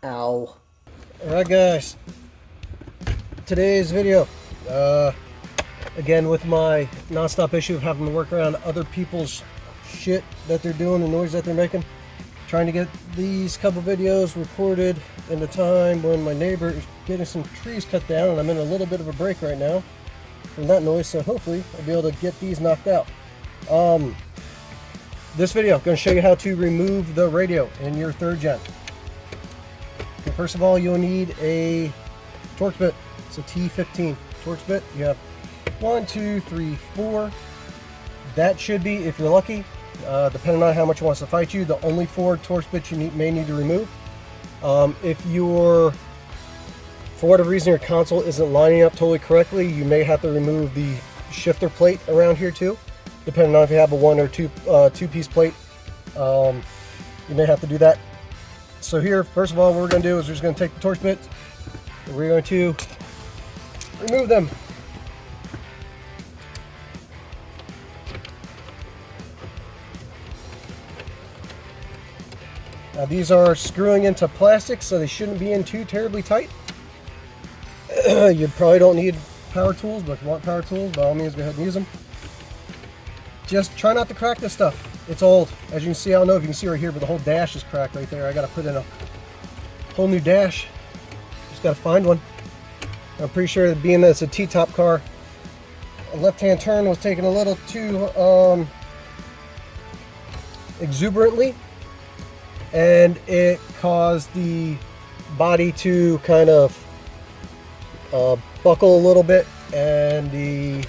Ow. Alright guys, today's video, again with my non-stop issue of having to work around other people's shit that they're doing, the noise that they're making, trying to get these couple videos recorded in the time when my neighbor is getting some trees cut down, and I'm in a little bit of a break right now from that noise, so hopefully I'll be able to get these knocked out. This video, I'm going to show you how to remove the radio in your third gen. Okay, first of all, you'll need a Torx bit. It's a T15 Torx bit. You have 1, 2, 3, 4. That should be, if you're lucky, depending on how much it wants to fight you, the only 4 Torx bits you may need to remove. If you're, for whatever reason, your console isn't lining up totally correctly, you may have to remove the shifter plate around here too, depending on if you have a 1 or 2 two-piece plate. You may have to do that. So here, first of all, what we're going to do is we're just going to take the Torx bits and we're going to remove them. Now these are screwing into plastic, so they shouldn't be in too terribly tight. You probably don't need power tools, but if you want power tools, by all means go ahead and use them. Just try not to crack this stuff. It's old. As you can see, I don't know if you can see right here, but the whole dash is cracked right there. I got to put in a whole new dash. Just got to find one. I'm pretty sure that being that it's a T-top car, a left-hand turn was taken a little too exuberantly, and it caused the body to kind of buckle a little bit, and the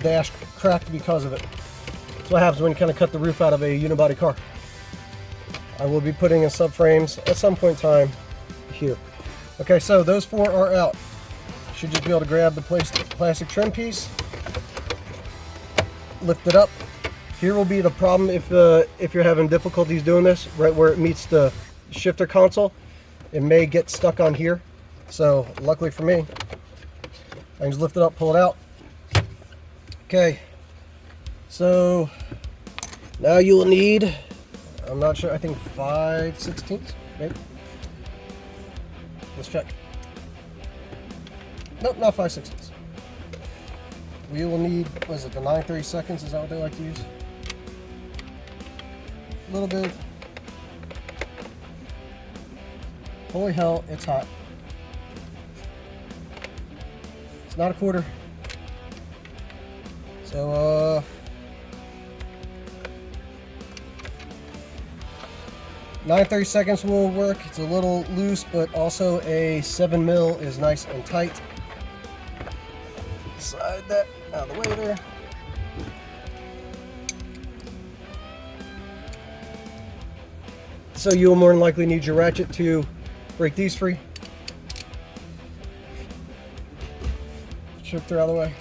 dash cracked because of it. That's what happens when you kind of cut the roof out of a unibody car. I will be putting in subframes at some point in time here. Okay, so those 4 are out. Should just be able to grab the plastic trim piece, lift it up. Here will be the problem if you're having difficulties doing this, right where it meets the shifter console. It may get stuck on here. So luckily for me, I can just lift it up, pull it out. Okay, so now you will need, I'm not sure, I think 5/16, maybe. Let's check. Nope, not 5/16. We will need, what is it, the 9/32? Is that what they like to use? A little bit. Holy hell, it's hot. It's not a quarter. So, 9/32 will work. It's a little loose, but also a 7mm is nice and tight. Slide that out of the way there. So you'll more than likely need your ratchet to break these free. Shifter out of the way.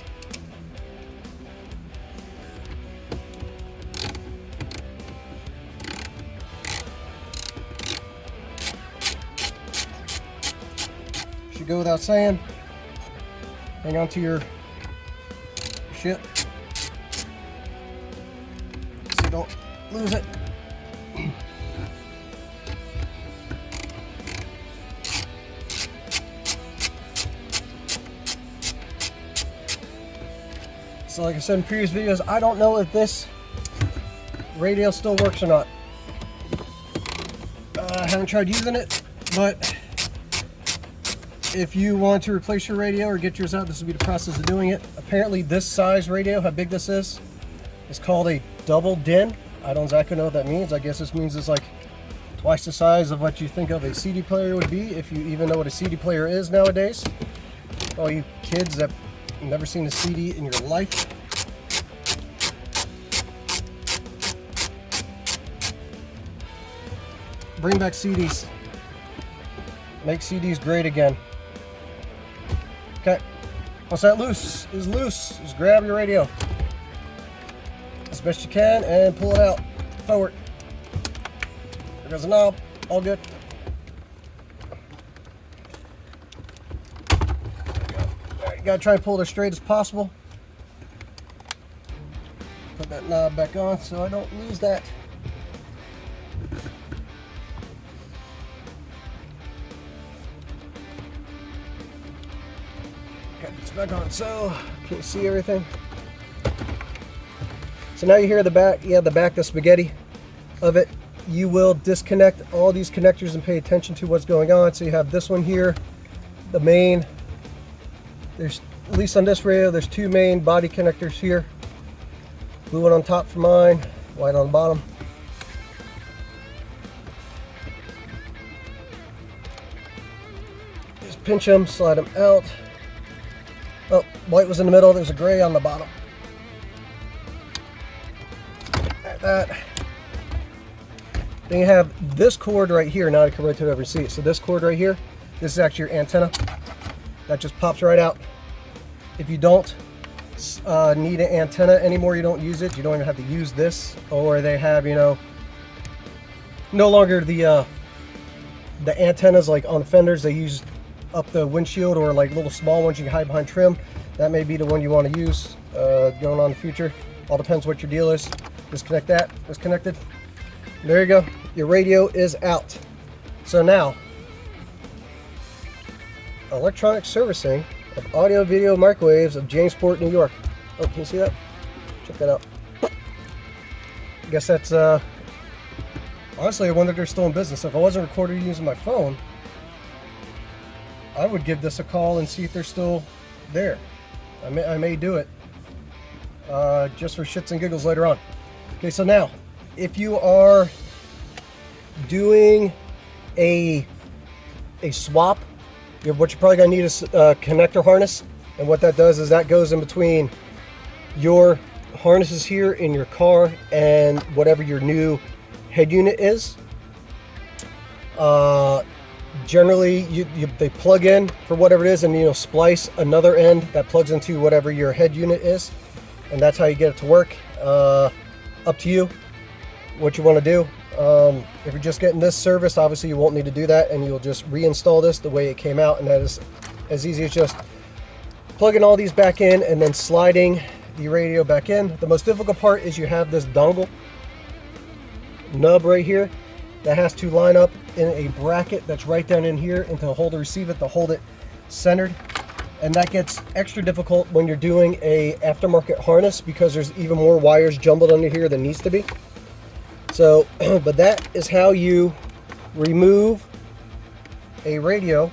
Should go without saying. Hang on to your shit so you don't lose it. So like I said in previous videos, I don't know if this radio still works or not. I haven't tried using it, but if you want to replace your radio or get yours out, this will be the process of doing it. Apparently this size radio, how big this is called a double DIN. I don't exactly know what that means. I guess this means it's like twice the size of what you think of a CD player would be, if you even know what a CD player is nowadays. All you kids that never seen a CD in your life. Bring back CDs. Make CDs great again. Okay. Once that is loose, just grab your radio as best you can and pull it out forward. There goes the knob. All good. You gotta try and pull it as straight as possible. Put that knob back on so I don't lose that. It's back on. So can you see everything? So now you hear the back, the spaghetti of it. You will disconnect all these connectors and pay attention to what's going on. So you have this one here, the main. There's, at least on this radio, there's two main body connectors here. Blue one on top for mine, white on the bottom. Just pinch them, slide them out. Oh, white was in the middle, there's a gray on the bottom. Like that. Then you have this cord right here. Now I can rotate over and see it. So this cord right here, this is actually your antenna. That just pops right out. If you don't need an antenna anymore, you don't use it, you don't even have to use this. Or they have, you know, no longer the antennas like on fenders. They use up the windshield, or like little small ones you can hide behind trim. That may be the one you want to use going on in the future. All depends what your deal is. Disconnect that, disconnected. There you go, your radio is out. So now, electronic servicing of audio, video, microwaves of Jamesport, New York. Oh, can you see that? Check that out. I guess that's, honestly, I wonder if they're still in business. If I wasn't recording using my phone, I would give this a call and see if they're still there. I may do it, just for shits and giggles later on. Okay, so now, if you are doing a swap, what you're probably going to need is a connector harness. And what that does is that goes in between your harnesses here in your car and whatever your new head unit is. Generally, they plug in for whatever it is, and you splice another end that plugs into whatever your head unit is. And that's how you get it to work. Up to you what you want to do. If you're just getting this serviced, obviously you won't need to do that, and you'll just reinstall this the way it came out, and that is as easy as just plugging all these back in and then sliding the radio back in. The most difficult part is you have this dongle nub right here that has to line up in a bracket that's right down in here, and to hold or receive it, to hold it centered. And that gets extra difficult when you're doing a aftermarket harness, because there's even more wires jumbled under here than needs to be. So, but that is how you remove a radio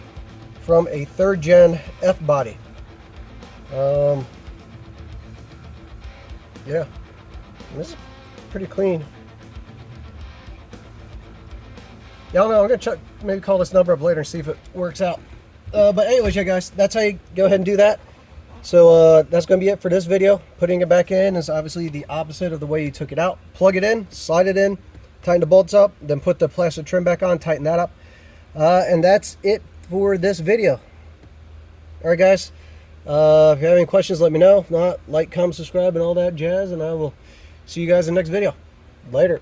from a 3rd gen F body. Yeah, this is pretty clean. Yeah, I don't know, I'm gonna check, maybe call this number up later and see if it works out. But anyways, yeah guys, that's how you go ahead and do that. So that's going to be it for this video. Putting it back in is obviously the opposite of the way you took it out. Plug it in, slide it in, tighten the bolts up, then put the plastic trim back on, tighten that up. And that's it for this video. Alright guys, if you have any questions, let me know. If not, like, comment, subscribe, and all that jazz, and I will see you guys in the next video. Later.